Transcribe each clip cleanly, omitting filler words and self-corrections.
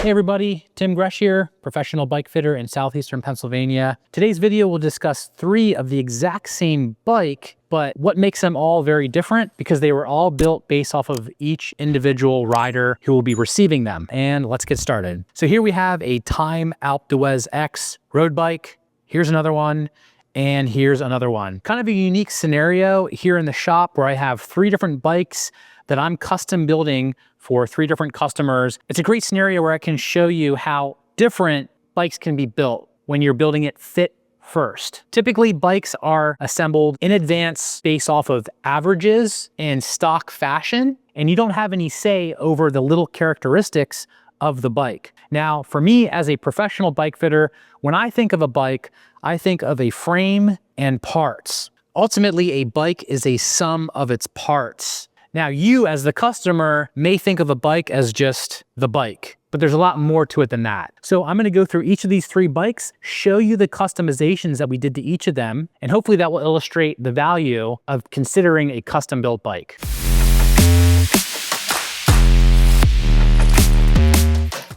Hey everybody, Tim Gresh here, professional bike fitter in Southeastern Pennsylvania. Today's video will discuss 3 of the exact same bike, but what makes them all very different because they were all built based off of each individual rider who will be receiving them. And let's get started. So here we have a Time Alpe X road bike. Here's another one. And here's another one. Kind of a unique scenario here in the shop where I have 3 different bikes that I'm custom building for 3 different customers. It's a great scenario where I can show you how different bikes can be built when you're building it fit first. Typically, bikes are assembled in advance based off of averages and stock fashion, and you don't have any say over the little characteristics of the bike. Now, for me as a professional bike fitter, when I think of a bike, I think of a frame and parts. Ultimately, a bike is a sum of its parts. Now, you as the customer may think of a bike as just the bike, but there's a lot more to it than that. So I'm gonna go through each of these 3 bikes, show you the customizations that we did to each of them, and hopefully that will illustrate the value of considering a custom built bike.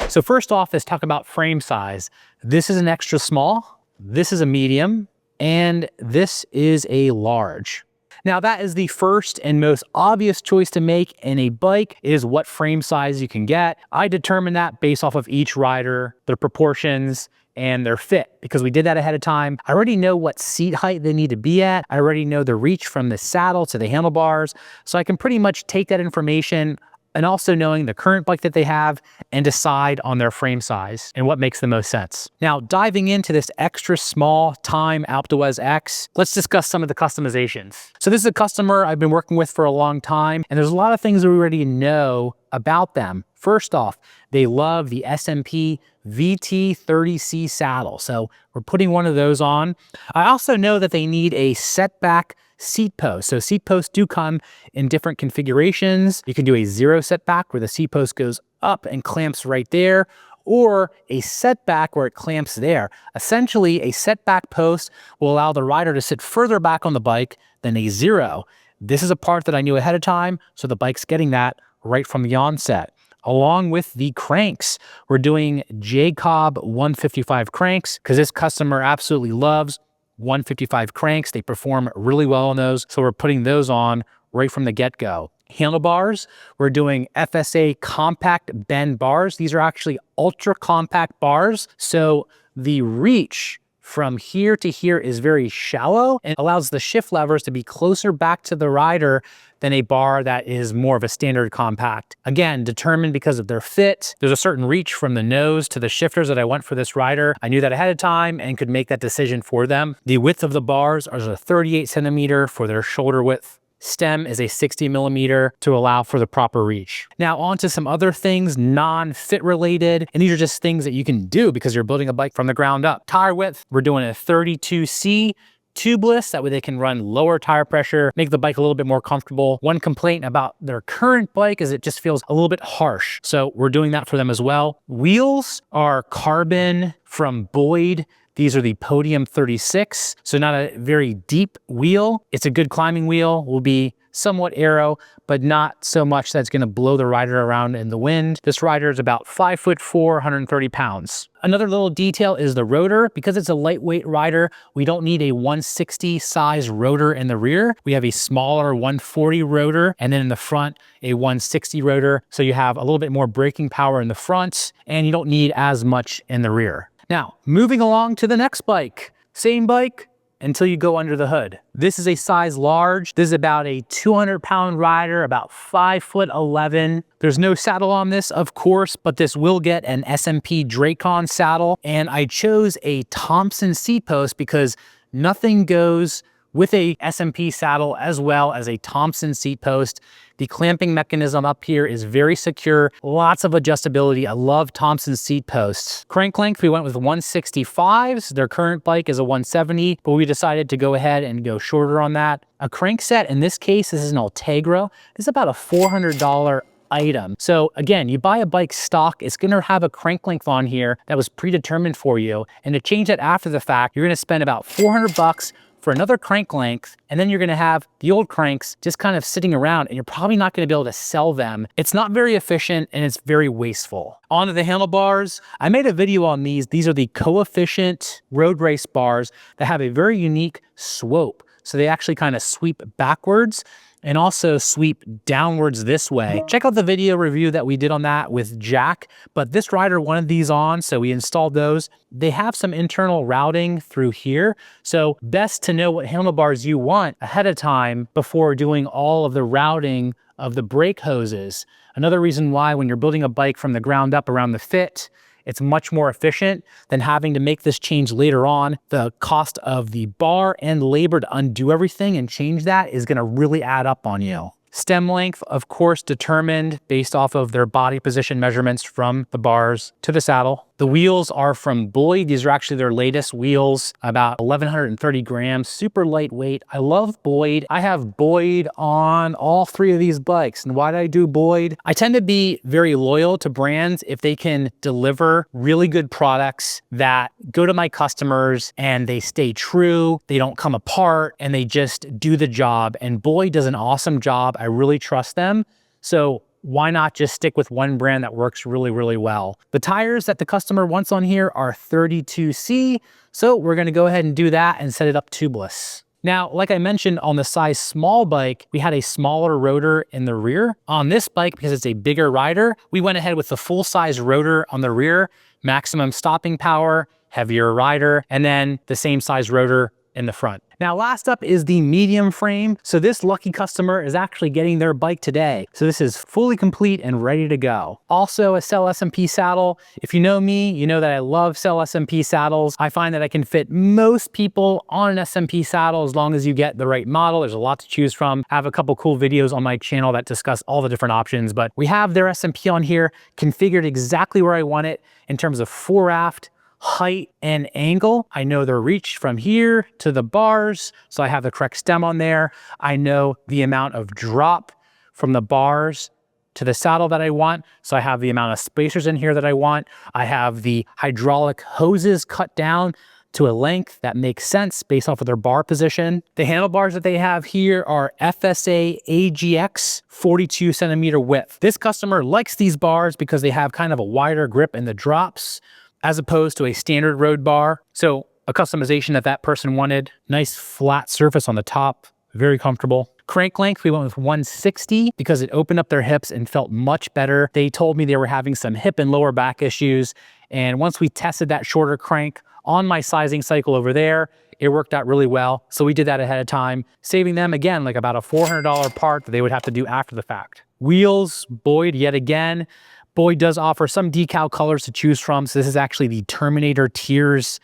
So first off, let's talk about frame size. This is an extra small, this is a medium, and this is a large. Now that is the first and most obvious choice to make in a bike is what frame size you can get. I determined that based off of each rider, their proportions, and their fit, because we did that ahead of time. I already know what seat height they need to be at. I already know the reach from the saddle to the handlebars. So I can pretty much take that information and also knowing the current bike that they have and decide on their frame size and what makes the most sense. Now, diving into this extra small Time Alpe X, let's discuss some of the customizations. So this is a customer I've been working with for a long time, and there's a lot of things that we already know about them. First off, they love the SMP VT30C saddle. So we're putting one of those on. I also know that they need a setback seat post. So seat posts do come in different configurations. You can do a 0 setback where the seat post goes up and clamps right there, or a setback where it clamps there. Essentially, a setback post will allow the rider to sit further back on the bike than a 0. This is a part that I knew ahead of time, so the bike's getting that right from the onset. Along with the cranks, we're doing Jacob 155 cranks because this customer absolutely loves 155 cranks. They perform really well on those. So we're putting those on right from the get-go. Handlebars, we're doing FSA compact bend bars. These are actually ultra compact bars. So the reach from here to here is very shallow and allows the shift levers to be closer back to the rider than a bar that is more of a standard compact. Again, determined because of their fit. There's a certain reach from the nose to the shifters that I want for this rider. I knew that ahead of time and could make that decision for them. The width of the bars is a 38 centimeter for their shoulder width. Stem is a 60 millimeter to allow for the proper reach. Now on to some other things, non-fit related, and these are just things that you can do because you're building a bike from the ground up. Tire width, we're doing a 32C tubeless, that way they can run lower tire pressure, make the bike a little bit more comfortable. One complaint about their current bike is it just feels a little bit harsh. So we're doing that for them as well. Wheels are carbon from Boyd. These are the Podium 36, so not a very deep wheel. It's a good climbing wheel, will be somewhat aero, but not so much that's gonna blow the rider around in the wind. This rider is about 5'4", 130 pounds. Another little detail is the rotor. Because it's a lightweight rider, we don't need a 160 size rotor in the rear. We have a smaller 140 rotor, and then in the front, a 160 rotor. So you have a little bit more braking power in the front, and you don't need as much in the rear. Now, moving along to the next bike. Same bike until you go under the hood. This is a size large. This is about a 200-pound rider, about 5'11". There's no saddle on this, of course, but this will get an SMP Dracon saddle. And I chose a Thompson seat post because nothing goes with a SMP saddle as well as a Thompson seat post. The clamping mechanism up here is very secure, lots of adjustability. I love Thompson seat posts. Crank length, we went with 165s. Their current bike is a 170, but we decided to go ahead and go shorter on that. A crank set, in this case, this is an Ultegra. This is about a $400 item. So again, you buy a bike stock, it's gonna have a crank length on here that was predetermined for you. And to change that after the fact, you're gonna spend about 400 bucks for another crank length, and then you're gonna have the old cranks just kind of sitting around, and you're probably not gonna be able to sell them. It's not very efficient and it's very wasteful. Onto the handlebars. I made a video on these. These are the coefficient road race bars that have a very unique swope. So they actually kind of sweep backwards and also sweep downwards this way. Check out the video review that we did on that with Jack, but this rider wanted these on, so we installed those. They have some internal routing through here, so best to know what handlebars you want ahead of time before doing all of the routing of the brake hoses. Another reason why when you're building a bike from the ground up around the fit, it's much more efficient than having to make this change later on. The cost of the bar and labor to undo everything and change that is gonna really add up on you. Stem length, of course, determined based off of their body position measurements from the bars to the saddle. The wheels are from Boyd. These are actually their latest wheels, about 1,130 grams, super lightweight. I love Boyd. I have Boyd on all three of these bikes. And why did I do Boyd? I tend to be very loyal to brands if they can deliver really good products that go to my customers and they stay true, they don't come apart, and they just do the job. And Boyd does an awesome job. I really trust them. So why not just stick with one brand that works really, really well? The tires that the customer wants on here are 32C, so we're gonna go ahead and do that and set it up tubeless. Now, like I mentioned on the size small bike, we had a smaller rotor in the rear. On this bike, because it's a bigger rider, we went ahead with the full size rotor on the rear, maximum stopping power, heavier rider, and then the same size rotor in the front. Now, last up is the medium frame. So this lucky customer is actually getting their bike today. So this is fully complete and ready to go. Also a Cell SMP saddle. If you know me, you know that I love Cell SMP saddles. I find that I can fit most people on an SMP saddle as long as you get the right model. There's a lot to choose from. I have a couple cool videos on my channel that discuss all the different options, but we have their SMP on here configured exactly where I want it in terms of fore aft, height, and angle. I know the reach from here to the bars, so I have the correct stem on there. I know the amount of drop from the bars to the saddle that I want, so I have the amount of spacers in here that I want. I have the hydraulic hoses cut down to a length that makes sense based off of their bar position. The handlebars that they have here are FSA AGX 42 centimeter width. This customer likes these bars because they have kind of a wider grip in the drops, as opposed to a standard road bar. So a customization that that person wanted. Nice flat surface on the top, very comfortable. Crank length, we went with 160 because it opened up their hips and felt much better. They told me they were having some hip and lower back issues. And once we tested that shorter crank on my sizing cycle over there, it worked out really well. So we did that ahead of time, saving them again, like about a $400 part that they would have to do after the fact. Wheels, Boyd yet again. Boyd does offer some decal colors to choose from. So this is actually the Terminator Tears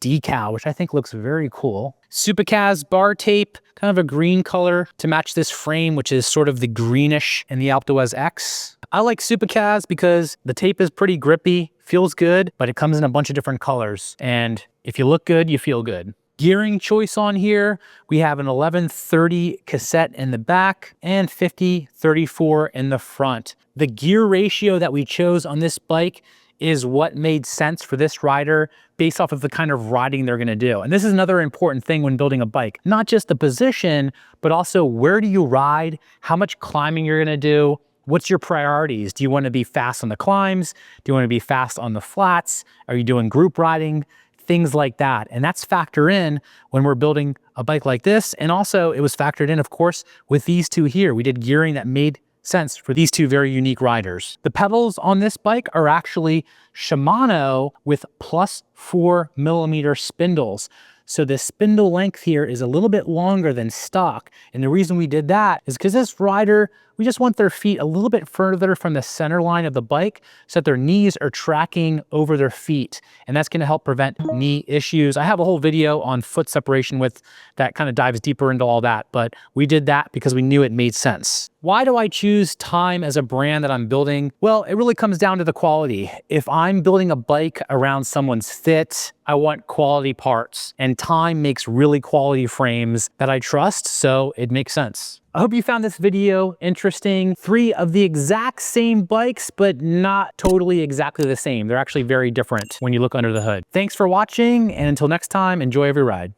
decal, which I think looks very cool. Supacaz bar tape, kind of a green color to match this frame, which is sort of the greenish in the Alpe d'Huez X. I like Supacaz because the tape is pretty grippy, feels good, but it comes in a bunch of different colors. And if you look good, you feel good. Gearing choice on here, we have an 1130 cassette in the back and 5034 in the front. The gear ratio that we chose on this bike is what made sense for this rider based off of the kind of riding they're gonna do. And this is another important thing when building a bike, not just the position, but also where do you ride, how much climbing you're gonna do, what's your priorities? Do you wanna be fast on the climbs? Do you wanna be fast on the flats? Are you doing group riding? Things like that. And that's factored in when we're building a bike like this. And also it was factored in, of course, with these two here. We did gearing that made sense for these two very unique riders. The pedals on this bike are actually Shimano with +4mm spindles. So the spindle length here is a little bit longer than stock. And the reason we did that is because this rider, we just want their feet a little bit further from the center line of the bike so that their knees are tracking over their feet. And that's gonna help prevent knee issues. I have a whole video on foot separation width that kind of dives deeper into all that, but we did that because we knew it made sense. Why do I choose Time as a brand that I'm building? Well, it really comes down to the quality. If I'm building a bike around someone's fit, I want quality parts, and Time makes really quality frames that I trust, so it makes sense. I hope you found this video interesting. 3 of the exact same bikes, but not totally exactly the same. They're actually very different when you look under the hood. Thanks for watching, and until next time, enjoy every ride.